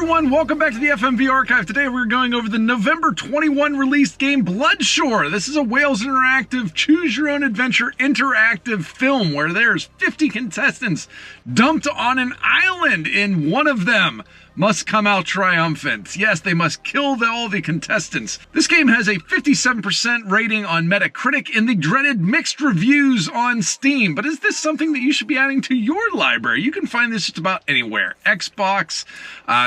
everyone, welcome back to the FMV Archive. Today we're going over the November 21 released game Bloodshore. This is a Wales Interactive choose-your-own-adventure interactive film where there's 50 contestants dumped on an island, and one of them must come out triumphant. Yes, they must kill all the contestants. This game has a 57% rating on Metacritic and the dreaded mixed reviews on Steam. But is this something that you should be adding to your library? You can find this just about anywhere. Xbox,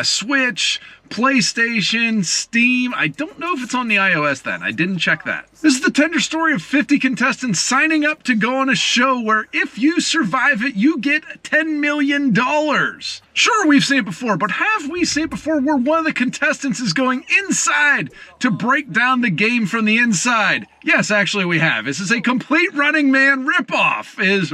Switch, PlayStation, Steam. I don't know if it's on the iOS then. I didn't check that. This is the tender story of 50 contestants signing up to go on a show where if you survive it, you get $10 million. Sure, we've seen it before, but have we seen it before where one of the contestants is going inside to break down the game from the inside? Yes, actually we have. This is a complete Running Man ripoff. It is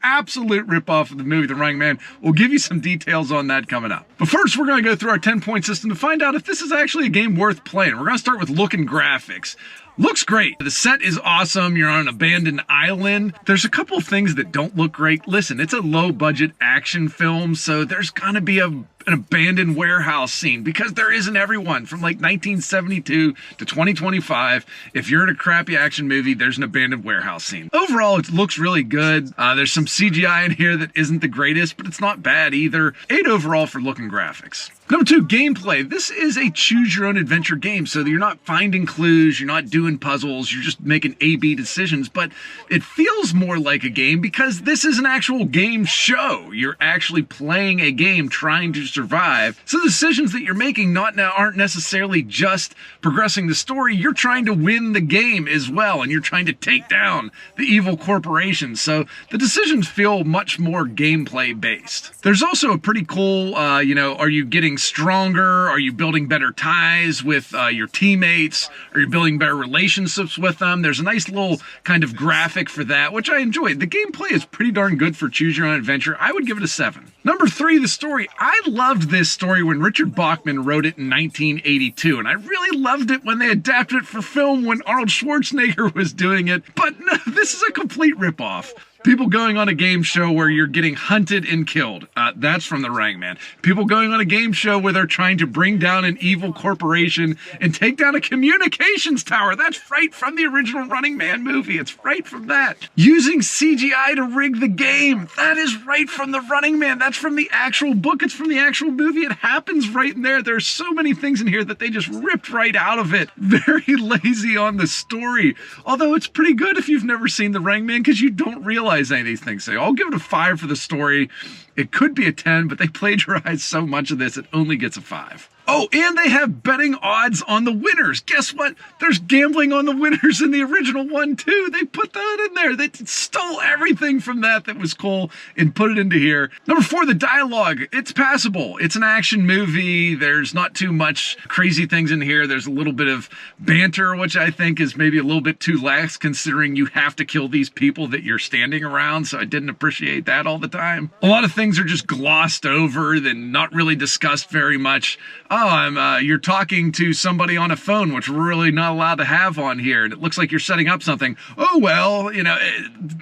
absolute ripoff of the movie The Running Man. We'll give you some details on that coming up. But first, we're going to go through our 10-point system to find out if this is actually a game worth playing. We're going to start with look and graphics. Looks great. The set is awesome. You're on an abandoned island. There's a couple of things that don't look great. Listen, it's a low-budget action film, so there's going to be an abandoned warehouse scene because there isn't everyone. From like 1972 to 2025, if you're in a crappy action movie, there's an abandoned warehouse scene. Overall, it looks really good. There's some CGI in here that isn't the greatest, but it's not bad either. 8 overall for look and graphics. Number 2, gameplay. This is a choose-your-own-adventure game, so you're not finding clues, you're not doing puzzles, you're just making A-B decisions, but it feels more like a game because this is an actual game show. You're actually playing a game trying to survive, so the decisions that you're making aren't necessarily just progressing the story, you're trying to win the game as well, and you're trying to take down the evil corporations, so the decisions feel much more gameplay-based. There's also a pretty cool, are you getting stronger? Are you building better ties with your teammates? Are you building better relationships with them? There's a nice little kind of graphic for that, which I enjoyed. The gameplay is pretty darn good for Choose Your Own Adventure. I would give it a 7. Number 3, the story. I loved this story when Richard Bachman wrote it in 1982, and I really loved it when they adapted it for film when Arnold Schwarzenegger was doing it, but no, this is a complete ripoff. People going on a game show where you're getting hunted and killed. That's from The Running Man. People going on a game show where they're trying to bring down an evil corporation and take down a communications tower. That's right from the original Running Man movie. It's right from that. Using CGI to rig the game. That is right from The Running Man. That's from the actual book. It's from the actual movie. It happens right in there. There's so many things in here that they just ripped right out of it. Very lazy on the story. Although it's pretty good if you've never seen The Running Man because you don't realize any of these things. So I'll give it a 5 for the story. It could be a 10, but they plagiarized so much of this, it only gets a 5. Oh, and they have betting odds on the winners. Guess what? There's gambling on the winners in the original one, too. They put that in there. They stole everything from that was cool and put it into here. Number 4, the dialogue. It's passable. It's an action movie. There's not too much crazy things in here. There's a little bit of banter, which I think is maybe a little bit too lax considering you have to kill these people that you're standing around, so I didn't appreciate that all the time. A lot of things are just glossed over and not really discussed very much. Oh, you're talking to somebody on a phone, which we're really not allowed to have on here, and it looks like you're setting up something. Oh, well,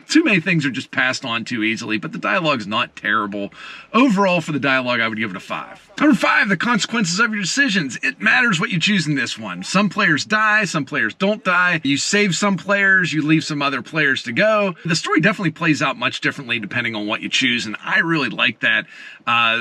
too many things are just passed on too easily, but the dialogue's not terrible. Overall, for the dialogue, I would give it a 5. Number 5, the consequences of your decisions. It matters what you choose in this one. Some players die, some players don't die. You save some players, you leave some other players to go. The story definitely plays out much differently depending on what you choose, and I really like that.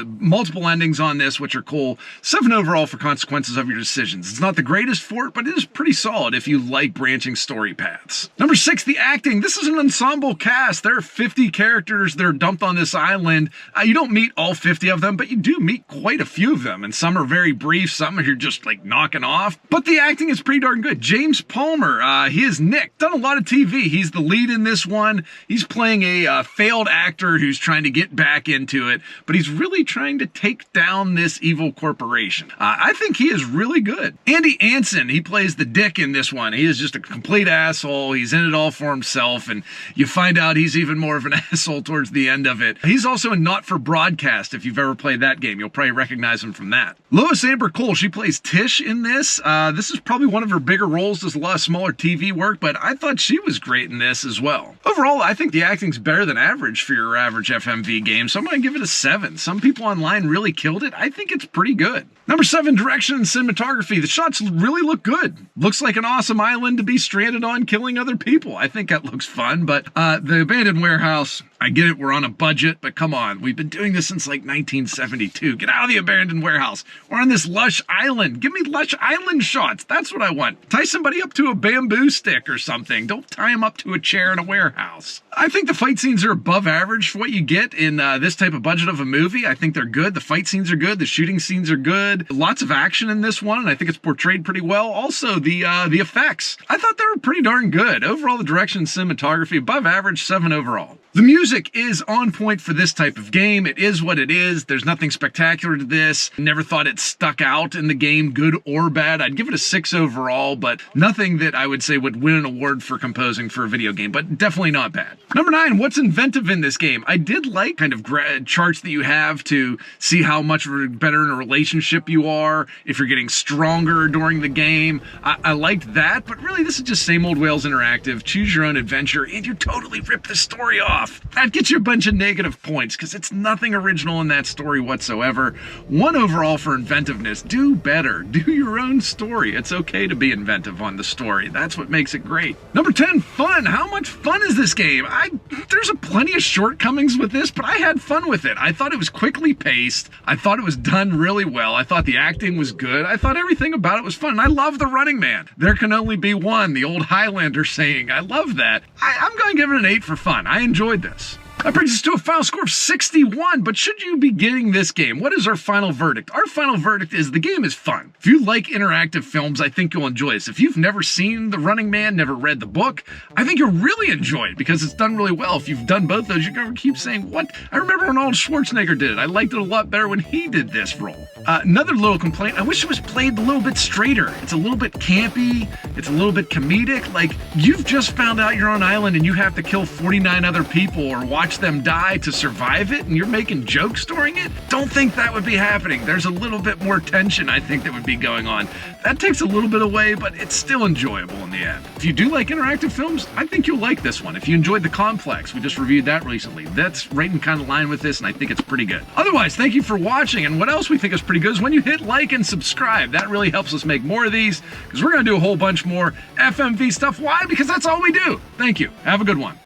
Multiple endings on this, which are cool. 7 overall for consequences of your decisions. It's not the greatest for it, but it is pretty solid if you like branching story paths. Number 6, the acting. This is an ensemble cast. There are 50 characters that are dumped on this island. You don't meet all 50 of them, but you do meet quite a few of them, and some are very brief, some are just like knocking off. But the acting is pretty darn good. James Palmer, he is Nick. Done a lot of TV. He's the lead in this one. He's playing a failed actor who's trying to get back into it, but he's really trying to take down this evil corporation. I think he is really good. Andy Anson, he plays the dick in this one. He is just a complete asshole. He's in it all for himself, and you find out he's even more of an asshole towards the end of it. He's also in Not for Broadcast. If you've ever played that game, you'll probably recognize recognize him from that. Lois Amber Cole, she plays Tish in this. This is probably one of her bigger roles. Does a lot of smaller TV work, but I thought she was great in this as well. Overall, I think the acting's better than average for your average FMV game, so I'm going to give it a 7. Some people online really killed it. I think it's pretty good. Number 7, direction and cinematography. The shots really look good. Looks like an awesome island to be stranded on killing other people. I think that looks fun, but the abandoned warehouse, I get it, we're on a budget, but come on. We've been doing this since like 1972. Get out of the abandoned warehouse. We're on this lush island. Give me lush island shots. That's what I want. Tie somebody up to a bamboo stick or something. Don't tie them up to a chair in a warehouse. I think the fight scenes are above average for what you get in this type of budget of a movie. I think they're good. The fight scenes are good. The shooting scenes are good. Lots of action in this one, and I think it's portrayed pretty well. Also, the effects. I thought they were pretty darn good. Overall, the direction and cinematography, above average, 7 overall. The music is on point for this type of game. It is what it is. There's nothing spectacular to this. Never thought it stuck out in the game, good or bad. I'd give it a 6 overall, but nothing that I would say would win an award for composing for a video game, but definitely not bad. Number 9, what's inventive in this game? I did like kind of charts that you have to see how much better in a relationship you are, if you're getting stronger during the game. I liked that, but really this is just same old Wales Interactive, choose your own adventure, and you totally rip the story off. That gets you a bunch of negative points because it's nothing original in that story whatsoever. 1 overall for inventiveness. Do better. Do your own story. It's okay to be inventive on the story. That's what makes it great. Number 10, fun. How much fun is this game? There's plenty of shortcomings with this, but I had fun with it. I thought it was quickly paced. I thought it was done really well. I thought the acting was good. I thought everything about it was fun. And I love the running man. There can only be one, the old Highlander saying. I love that. I'm going to give it an 8 for fun. I enjoyed this. That brings us to a final score of 61, but should you be getting this game? What is our final verdict? Our final verdict is the game is fun. If you like interactive films, I think you'll enjoy this. If you've never seen The Running Man, never read the book, I think you'll really enjoy it because it's done really well. If you've done both those, you're going to keep saying, what? I remember when Arnold Schwarzenegger did it. I liked it a lot better when he did this role. Another little complaint, I wish it was played a little bit straighter. It's a little bit campy. It's a little bit comedic. Like, you've just found out you're on an island and you have to kill 49 other people or watch them die to survive it, and you're making jokes during it? Don't think that would be happening. There's a little bit more tension, I think, that would be going on. That takes a little bit away, but it's still enjoyable in the end. If you do like interactive films, I think you'll like this one. If you enjoyed The Complex, we just reviewed that recently. That's right in kind of line with this, and I think it's pretty good. Otherwise, thank you for watching, and what else we think is pretty good is when you hit like and subscribe. That really helps us make more of these, because we're going to do a whole bunch more FMV stuff. Why? Because that's all we do. Thank you. Have a good one.